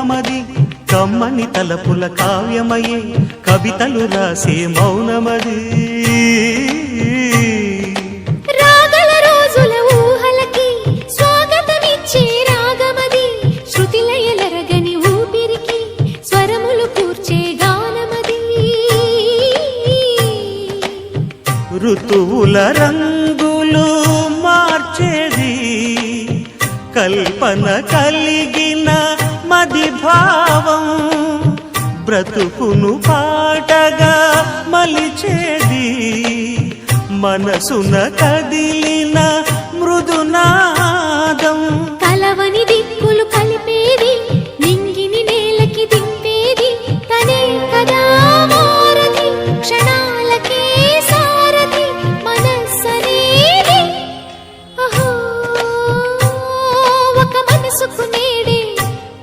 ప్రేమమది కమ్మని తలపుల కావ్యమయే కవితలు రాసే మౌనమది రాగల రోజుల ఊహలకి స్వాగతమిచ్చే రాగమది శృతి లయలరగని ఊపిరికి స్వరములు కూర్చే గానమది ఋతువుల రంగులు మార్చేది కల్పన కలిగిన మది భావం బ్రతుకును పాటగా మలిచేది మనసున కదిలిన మృదునా